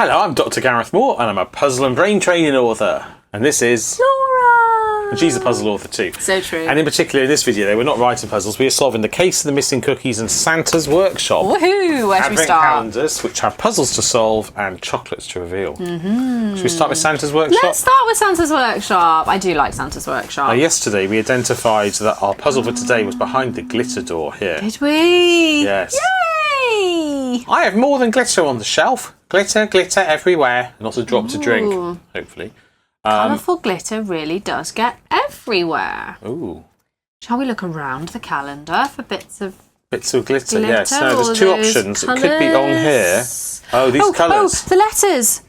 Hello, I'm Dr. Gareth Moore, and I'm a puzzle and brain training author. And this is Laura! And she's a puzzle author too. So true. And in particular, in this video, we're not writing puzzles, we are solving the case of the missing cookies and Santa's workshop. Woohoo! Where should we Advent start? calendars, which have puzzles to solve and chocolates to reveal. Should we start with Santa's workshop? Let's start with Santa's workshop. I do like Santa's workshop. Yesterday, we identified that our puzzle for today was behind the glitter door here. Did we? Yes. Yay! I have more than glitter on the shelf. Glitter, glitter everywhere. And also drop to drink, hopefully. Colourful glitter really does get everywhere. Ooh. Shall we look around the calendar for bits of glitter, yes. No, there's two those options. colours? It could be on here. Oh, these colours. Oh, the letters.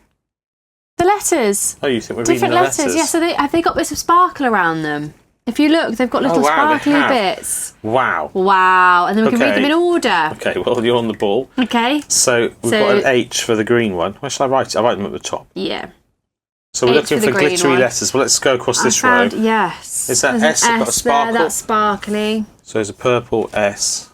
The letters. Oh, you think we're Different reading the letters. Yeah, so have they got bits of sparkle around them? If you look, they've got little sparkly bits. Wow. Wow. And then we can read them in order. Okay, well, you're on the ball. Okay. So we've got an H for the green one. Where shall I write it? I'll write them at the top. Yeah. So we're looking for glittery letters. Well, let's go across this row. Yes. Is that There's S got a sparkle? There, that's sparkly. So there's a purple S.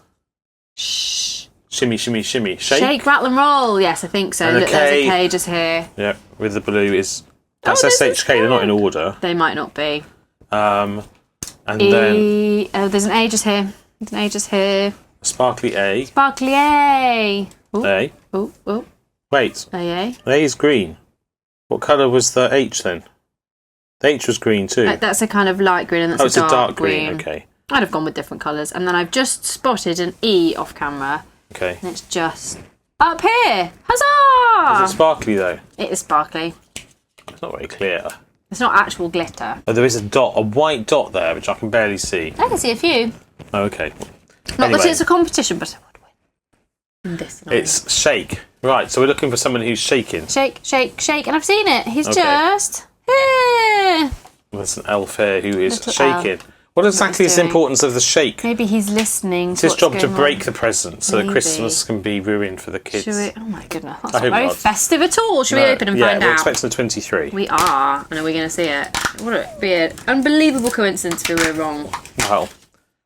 Shh. Shimmy, shimmy, shimmy. Shake, rattle and roll. Yes, I think so. And Look, there's a K just here. Yep, with the blue is... That's SHK, they're not in order. They might not be. And then... Oh, there's an A just here. There's an A just here. A sparkly A. Sparkly A. Ooh. A. Oh, oh. Wait. A. The A is green. What colour was the H then? The H was green too. That's a kind of light green and that's a dark green. Okay. I'd have gone with different colours. And then I've just spotted an E off camera. Okay. And it's just up here. Huzzah! Is it sparkly though? It is sparkly. It's not very clear. It's not actual glitter. Oh, there is a dot, a white dot there, which I can barely see. I can see a few. Oh, okay. Not that it's a competition, but I would win. This it's shake. Right, so we're looking for someone who's shaking. Shake, shake, shake. And I've seen it. He's just here. There's an elf here who is Little shaking. elf. What exactly is the importance of the shake? Maybe he's listening. It's his job to break the present so that Christmas can be ruined for the kids. Should we? Oh my goodness, that's not very festive at all. Should we open and Yeah, find out? we're expecting the 23. We are, and are we going to see it? Would it be an unbelievable coincidence if we were wrong? Well,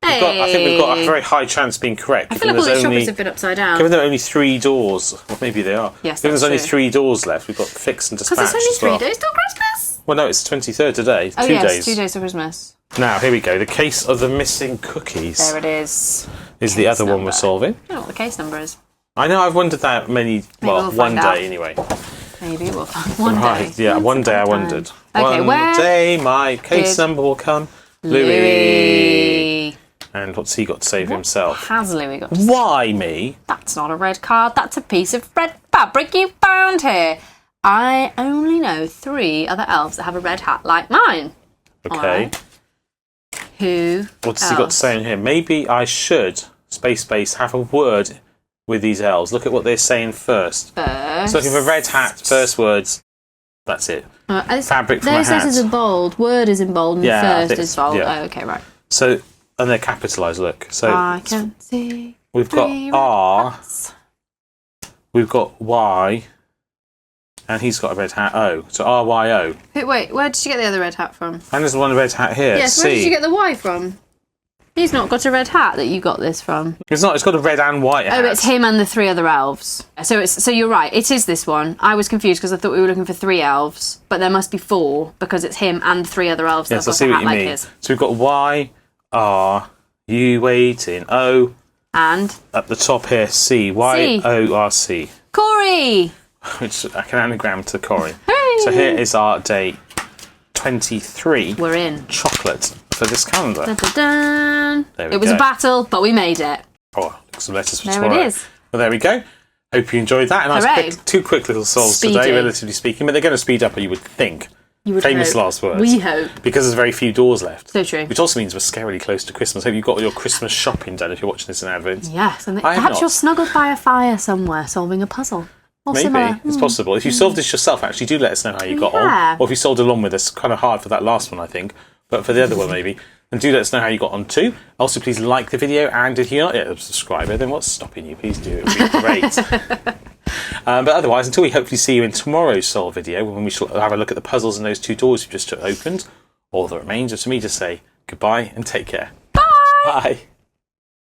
I think we've got a very high chance of being correct. I feel like all these chocolates have been upside down. Given there are only 3 doors, well, maybe they are. Yes, given there's only 3 doors left, we've got fix and dispatch. Because it's only 3 days till Christmas. Well, no, it's the 23rd today. Oh, 2 yes, days. 2 days till Christmas. Now, here we go. The case of the missing cookies. There it is. Is the other one we're solving. I don't know what the case number is. I know, I've wondered that one day anyway. Maybe we'll find one day. Right, yeah, one day I wondered. Okay, one day my case number will come. Louis. And what's he got to say for himself? Has Louis got to say? Why me? That's not a red card. That's a piece of red fabric you found here. I only know 3 other elves that have a red hat like mine. Okay. Right. Who What's he got to say in here? Maybe I should, space, have a word with these elves. Look at what they're saying first. So looking for red hat, first words. That's it. Fabric from a hat. Those letters are bold. Word is in bold and first is bold. Yeah. Oh, okay, right. So, and they're capitalised, look. So I can see. We've got R. We've got Y. And he's got a red hat O. So R-Y-O. Wait, where did you get the other red hat from? And there's one red hat here. Yes, C. where did you get the Y from? He's not got a red hat that you got this from. It's not, it's got a red and white hat. Oh, it's him and the 3 other elves. So you're right, it is this one. I was confused because I thought we were looking for 3 elves, but there must be 4 because it's him and 3 other elves that have got a hat like his. So we've got Y, R, U waiting, O. And? At the top here, C. Y-O-R-C. Corey! Which I can anagram to Corey. So here is our day 23. We're in. Chocolate for this calendar. Dun, dun, dun. There we it was go. a battle, but we made it. Oh, some letters for there tomorrow. There it is. Well, there we go. Hope you enjoyed that. And two quick little solves today, relatively speaking. But they're going to speed up, you would think. You would Famous hope. last words. We hope. Because there's very few doors left. So true. Which also means we're scarily close to Christmas. Hope you've got your Christmas shopping done if you're watching this in Advent. Yes, and perhaps you're snuggled by a fire somewhere solving a puzzle. Or maybe. Similar. It's possible. If you solved this yourself, actually, do let us know how you got on. Or if you solved along with us, kind of hard for that last one, I think. But for the other one, maybe. And do let us know how you got on too. Also, please like the video. And if you're not yet a subscriber, then what's stopping you? Please do. It would be great. But otherwise, until we hopefully see you in tomorrow's solve video, when we shall have a look at the puzzles in those 2 doors you just opened, all that remains is for me to say goodbye and take care. Bye! Bye!